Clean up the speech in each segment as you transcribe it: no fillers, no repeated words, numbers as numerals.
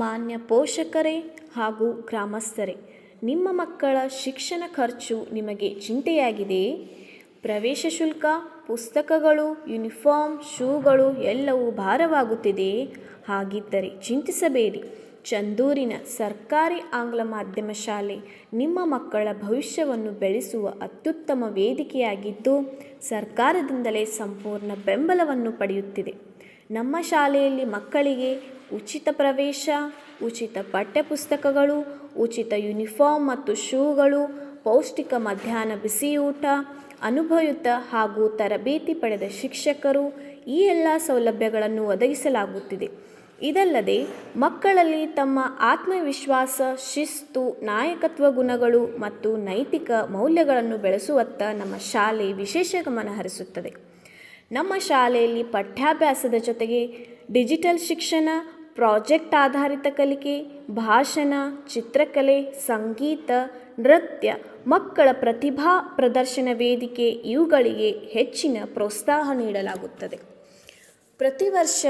ಮಾನ್ಯ ಪೋಷಕರೇ ಹಾಗೂ ಗ್ರಾಮಸ್ಥರೇ, ನಿಮ್ಮ ಮಕ್ಕಳ ಶಿಕ್ಷಣ ಖರ್ಚು ನಿಮಗೆ ಚಿಂತೆಯಾಗಿದೆಯೇ? ಪ್ರವೇಶ ಶುಲ್ಕ, ಪುಸ್ತಕಗಳು, ಯೂನಿಫಾರ್ಮ್, ಶೂಗಳು ಎಲ್ಲವೂ ಭಾರವಾಗುತ್ತಿದೆಯೇ? ಹಾಗಿದ್ದರೆ ಚಿಂತಿಸಬೇಡಿ. ಚಂದೂರಿನ ಸರ್ಕಾರಿ ಆಂಗ್ಲ ಮಾಧ್ಯಮ ಶಾಲೆ ನಿಮ್ಮ ಮಕ್ಕಳ ಭವಿಷ್ಯವನ್ನು ಬೆಳೆಸುವ ಅತ್ಯುತ್ತಮ ವೇದಿಕೆಯಾಗಿದ್ದು, ಸರ್ಕಾರದಿಂದಲೇ ಸಂಪೂರ್ಣ ಬೆಂಬಲವನ್ನು ಪಡೆಯುತ್ತಿದೆ. ನಮ್ಮ ಶಾಲೆಯಲ್ಲಿ ಮಕ್ಕಳಿಗೆ ಉಚಿತ ಪ್ರವೇಶ, ಉಚಿತ ಪಠ್ಯಪುಸ್ತಕಗಳು, ಉಚಿತ ಯೂನಿಫಾರ್ಮ್ ಮತ್ತು ಶೂಗಳು, ಪೌಷ್ಟಿಕ ಮಧ್ಯಾಹ್ನ ಬಿಸಿಯೂಟ, ಅನುಭವಯುತ ಹಾಗೂ ತರಬೇತಿ ಪಡೆದ ಶಿಕ್ಷಕರು, ಈ ಎಲ್ಲ ಸೌಲಭ್ಯಗಳನ್ನು ಒದಗಿಸಲಾಗುತ್ತಿದೆ. ಇದಲ್ಲದೆ ಮಕ್ಕಳಲ್ಲಿ ತಮ್ಮ ಆತ್ಮವಿಶ್ವಾಸ, ಶಿಸ್ತು, ನಾಯಕತ್ವ ಗುಣಗಳು ಮತ್ತು ನೈತಿಕ ಮೌಲ್ಯಗಳನ್ನು ಬೆಳೆಸುವತ್ತ ನಮ್ಮ ಶಾಲೆ ವಿಶೇಷ ಗಮನ ಹರಿಸುತ್ತದೆ. ನಮ್ಮ ಶಾಲೆಯಲ್ಲಿ ಪಠ್ಯಾಭ್ಯಾಸದ ಜೊತೆಗೆ ಡಿಜಿಟಲ್ ಶಿಕ್ಷಣ, ಪ್ರಾಜೆಕ್ಟ್ ಆಧಾರಿತ ಕಲಿಕೆ, ಭಾಷಣ, ಚಿತ್ರಕಲೆ, ಸಂಗೀತ, ನೃತ್ಯ, ಮಕ್ಕಳ ಪ್ರತಿಭಾ ಪ್ರದರ್ಶನ ವೇದಿಕೆ ಇವುಗಳಿಗೆ ಹೆಚ್ಚಿನ ಪ್ರೋತ್ಸಾಹ ನೀಡಲಾಗುತ್ತದೆ. ಪ್ರತಿ ವರ್ಷ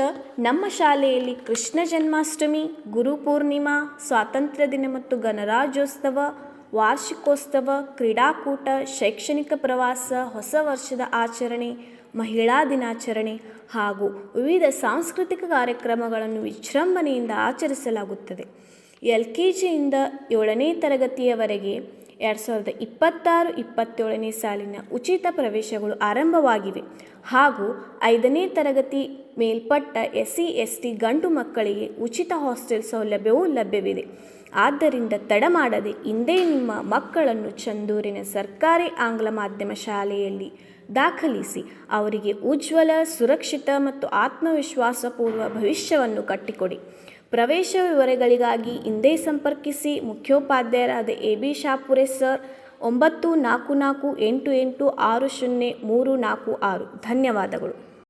ನಮ್ಮ ಶಾಲೆಯಲ್ಲಿ ಕೃಷ್ಣ ಜನ್ಮಾಷ್ಟಮಿ, ಗುರುಪೂರ್ಣಿಮಾ, ಸ್ವಾತಂತ್ರ್ಯ ದಿನ ಮತ್ತು ಗಣರಾಜ್ಯೋತ್ಸವ, ವಾರ್ಷಿಕೋತ್ಸವ, ಕ್ರೀಡಾಕೂಟ, ಶೈಕ್ಷಣಿಕ ಪ್ರವಾಸ, ಹೊಸ ವರ್ಷದ ಆಚರಣೆ, ಮಹಿಳಾ ದಿನಾಚರಣೆ ಹಾಗೂ ವಿವಿಧ ಸಾಂಸ್ಕೃತಿಕ ಕಾರ್ಯಕ್ರಮಗಳನ್ನು ವಿಜೃಂಭಣೆಯಿಂದ ಆಚರಿಸಲಾಗುತ್ತದೆ. LKGಯಿಂದ 7ನೇ ತರಗತಿಯವರೆಗೆ 2026-27ನೇ ಸಾಲಿನ ಉಚಿತ ಪ್ರವೇಶಗಳು ಆರಂಭವಾಗಿವೆ ಹಾಗೂ 5ನೇ ತರಗತಿ ಮೇಲ್ಪಟ್ಟ SC/ST ಗಂಡು ಮಕ್ಕಳಿಗೆ ಉಚಿತ ಹಾಸ್ಟೆಲ್ ಸೌಲಭ್ಯವೂ ಲಭ್ಯವಿದೆ. ಆದ್ದರಿಂದ ತಡ ಮಾಡದೆ ಇಂದೇ ನಿಮ್ಮ ಮಕ್ಕಳನ್ನು ಚಂದೂರಿನ ಸರ್ಕಾರಿ ಆಂಗ್ಲ ಮಾಧ್ಯಮ ಶಾಲೆಯಲ್ಲಿ ದಾಖಲಿಸಿ ಅವರಿಗೆ ಉಜ್ವಲ, ಸುರಕ್ಷಿತ ಮತ್ತು ಆತ್ಮವಿಶ್ವಾಸಪೂರ್ವ ಭವಿಷ್ಯವನ್ನು ಕಟ್ಟಿಕೊಡಿ. ಪ್ರವೇಶ ವಿವರಗಳಿಗಾಗಿ ಇಂದೇ ಸಂಪರ್ಕಿಸಿ. ಮುಖ್ಯೋಪಾಧ್ಯಾಯರಾದ AB ಶಾಪುರೆ ಸರ್, 9448860346. ಧನ್ಯವಾದಗಳು.